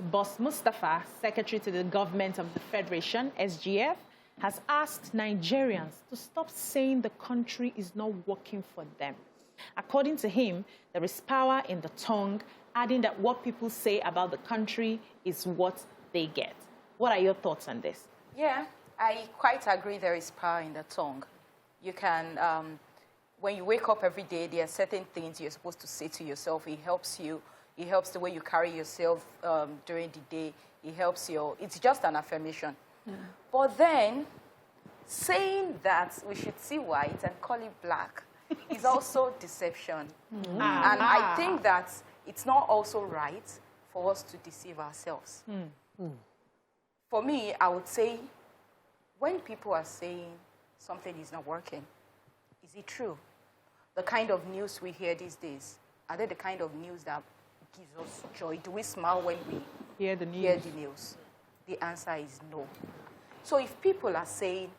Boss Mustapha, Secretary to the Government of the Federation, SGF, has asked Nigerians to stop saying the country is not working for them. According to him, there is power in the tongue, adding that what people say about the country is what they get. What are your thoughts on this? Yeah, I quite agree there is power in the tongue. You can, when you wake up every day, there are certain things you're supposed to say to yourself. It helps you. It helps the way you carry yourself during the day. It helps you. It's just an affirmation. Yeah. But then, saying that we should see white and call it black is also deception. And I think that it's not also right for us to deceive ourselves. For me, I would say, when people are saying something is not working, is it true? The kind of news we hear these days, are they the kind of news that gives us joy? Do we smile when we hear the news? The answer is no. So if people are saying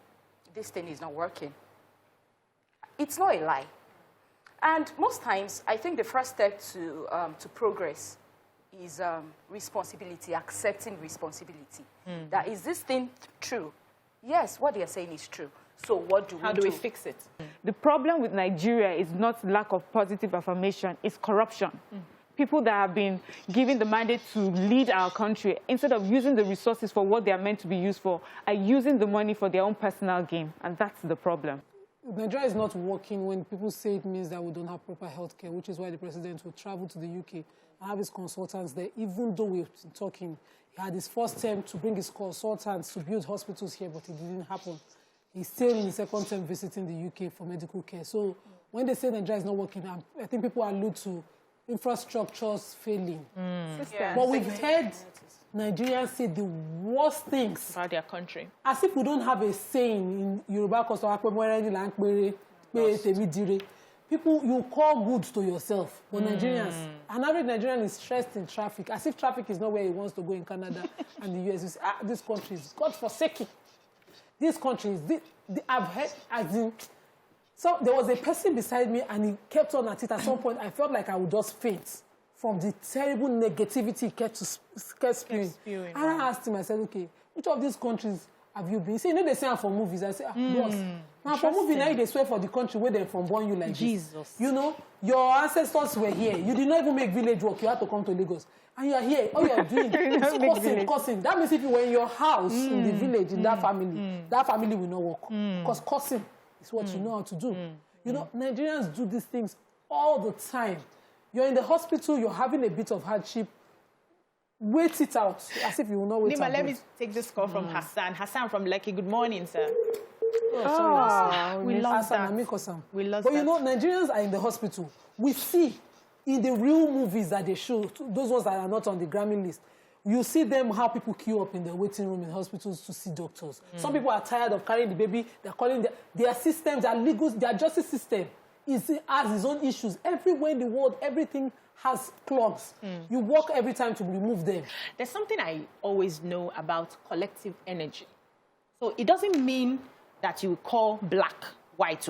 this thing is not working, it's not a lie. And most times, I think the first step to progress is responsibility, accepting responsibility. That is this thing true? Yes, what they are saying is true. So what do we do? How do we fix it? The problem with Nigeria is not lack of positive affirmation, it's corruption. People that have been given the mandate to lead our country, instead of using the resources for what they are meant to be used for, are using the money for their own personal gain. And that's the problem. Nigeria is not working when people say it means that we don't have proper health care, which is why the president will travel to the UK and have his consultants there. Even though we've been talking, he had his first term to bring his consultants to build hospitals here, but it didn't happen. He's still in his second term visiting the UK for medical care. So when they say Nigeria is not working, I think people allude to infrastructures failing. Yeah. But we've heard Nigerians say the worst things about their country. As if we don't have a saying in Yoruba, people, you call good to yourself. But Nigerians, an average Nigerian is stressed in traffic, as if traffic is not where he wants to go in Canada and the US. This country is God-forsaken. This country is, I've heard, as in, so there was a person beside me and he kept on at it. At some point, I felt like I would just faint from the terrible negativity he kept spewing. And I asked him, I said, okay, which of these countries have you been? He said, you know, they say I'm for movies. I said, boss, now for movie, now they swear for the country where they're from, born you like Jesus. This. You know, your ancestors were here. You did not even make village work. You had to come to Lagos. And you are here. All you are doing is cursing. That means if you were in your house, in the village, in that family will not work. Because cursing is what you know how to do. You know, Nigerians do these things all the time. You're in the hospital, you're having a bit of hardship. Wait it out, as if you will not wait it out. Let me take this call from Hassan. Hassan from Lekki. Good morning, sir. We lost that. We lost but you know, Nigerians are in the hospital. We see in the real movies that they show, those ones that are not on the Grammy list, you see them, how people queue up in the waiting room in hospitals to see doctors. Some people are tired of carrying the baby. They're calling their systems, their legal, their justice system has its own issues. Everywhere in the world, everything has clogs. You work every time to remove them. There's something I always know about collective energy. So it doesn't mean that you call black white.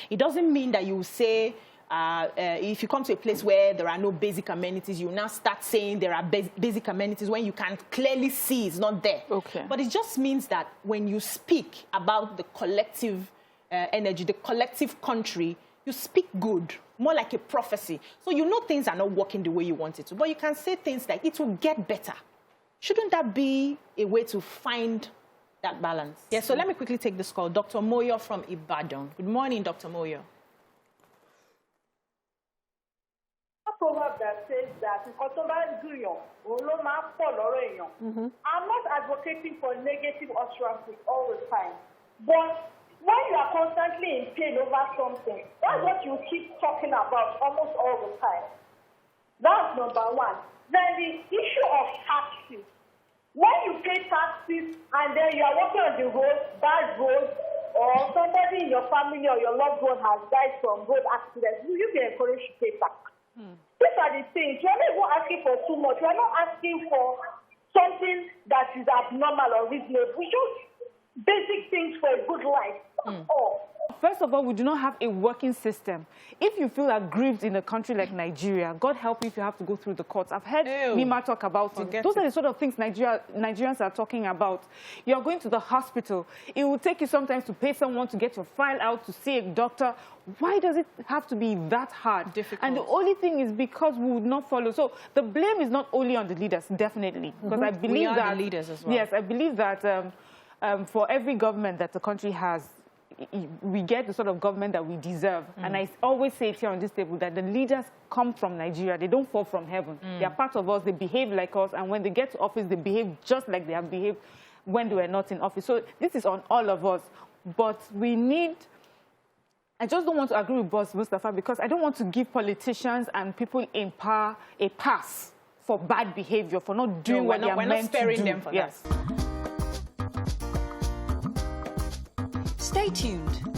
It doesn't mean that you say, if you come to a place where there are no basic amenities, you now start saying there are basic amenities when you can clearly see it's not there. Okay. But it just means that when you speak about the collective energy, the collective country, you speak good, more like a prophecy. So you know things are not working the way you want it to, but you can say things like, it will get better. Shouldn't that be a way to find that balance? Yeah, so let me quickly take this call. Dr. Moyo from Ibadan. Good morning, Dr. Moyo. A proverb that says that I'm not advocating for negative utterances all the time, but when you are constantly in pain over something, that's what you keep talking about almost all the time. That's number one. Then the issue of taxes. When you pay taxes and then you are walking on the road, bad road, or somebody in your family or your loved one has died from road accident, you be encouraged to pay tax. These are the things. You're not even asking for too much. You're not asking for something that is abnormal or reasonable. We just basic things for a good life. Oh. First of all, we do not have a working system. If you feel aggrieved in a country like Nigeria, God help you if you have to go through the courts. I've heard Nima talk about it. Those are the sort of things Nigerians are talking about. You're going to the hospital. It will take you sometimes to pay someone to get your file out, to see a doctor. Why does it have to be that hard? Difficult. And the only thing is because we would not follow. So the blame is not only on the leaders, definitely. Because I believe we are that the leaders as well. Yes, I believe that for every government that the country has, we get the sort of government that we deserve. And I always say it here on this table that the leaders come from Nigeria. They don't fall from heaven. They are part of us. They behave like us. And when they get to office, they behave just like they have behaved when they were not in office. So this is on all of us. But we need... I just don't want to agree with Boss Mustapha because I don't want to give politicians and people in power a pass for bad behavior, for not doing what they are meant to do. We're not sparing them for that. Stay tuned.